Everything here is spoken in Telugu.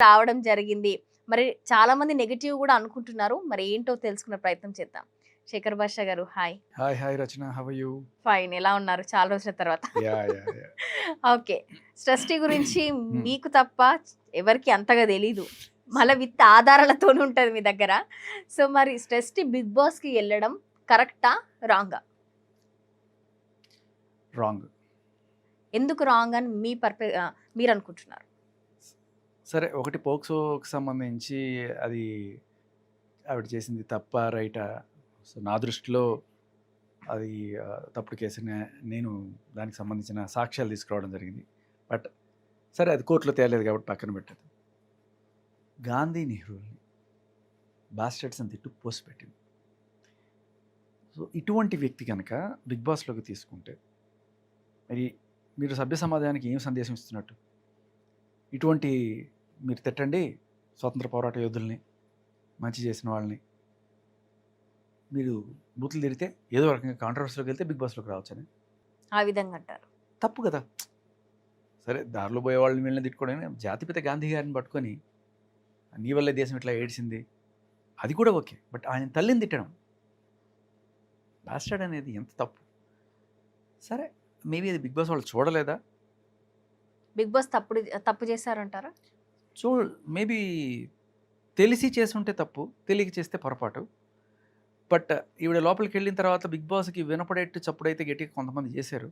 రావడం జరిగింది. మరి చాలామంది నెగెటివ్ గూడా అనుకుంటున్నారు. మరి ఏంటో తెలుసుకునే ప్రయత్నం చేద్దాం. శేఖర్ భాష గారు hi. Hi! Hi Rachana. How are you? Fine. ఎలా ఉన్నారు? చాలా రోజుల తర్వాత. యాహ్! ఓకే. స్ట్రెస్‌టీ గురించి హ్మ్. మీకు తప్ప ఎవరికీ అంతగా తెలీదు. మళ్ళా విత్ ఆధారాలతోని ఉంటది మీ దగ్గర. సో, మరి స్ట్రెస్‌టీ బిగ్ బాస్‌కి ఎళ్ళడం కరెక్టా? రాంగా? రాంగ్. ఎందుకు రాంగ్ అని మీరనుకుంటున్నారు? సరే ఒకటి పోక్సోకి సంబంధించి అది ఆవిడ చేసింది తప్పా? రైటా? సో, నా దృష్టిలో అది తప్పుడు కేసనే నేను దానికి సంబంధించిన సాక్ష్యాలు తీసుకురావడం జరిగింది. బట్ సరే అది కోర్ట్‌లో తేలేదు కాబట్టి పక్కన పెట్టేద్దాం. గాంధీ, నెహ్రూని బాస్టర్డ్స్ అని తిట్టు పోస్ట్ పెట్టింది. సో, ఇటువంటి వ్యక్తి గనక బిగ్ బాస్‌లోకి తీసుకుంటే మరి మీరు సభ్య సమాజానికి ఏం సందేశం ఇస్తున్నట్టు? ఇటువంటి మీరు తిట్టండి స్వాతంత్ర పోరాట యోధుల్ని, మంచి చేసిన వాళ్ళని. మీరు బూతులు తిడితే ఏదో రకంగా కాంట్రవర్సీలోకి వెళ్తే బిగ్ బాస్‌లోకి రావచ్చని. ఆ విధంగా అంటారు. తప్పు కదా! సరే దారిలో పోయే వాళ్ళని వీళ్ళని తిట్టుకోవడం జాతిపిత గాంధీ గారిని పట్టుకొని నీ వల్లే దేశం ఇట్లా ఏడిసింది. అది కూడా ఓకే. బట్ ఆయన తల్లిని తిట్టడం బాస్టర్డ్ అనేది ఎంత తప్పు. సరే మేబీ అది బిగ్ బాస్ వాళ్ళు చూడలేదా? బిగ్ బాస్ తప్పు చేశారంటారా? చూ మేబీ తెలిసి చేసుంటే తప్పు, తెలియక చేస్తే పొరపాటు. బట్ ఈవిడ లోపలికెళ్ళిన తర్వాత బిగ్ బాస్‌కి వినపడేట్టు చప్పుడైతే గట్టిగా కొంతమంది చేశారు.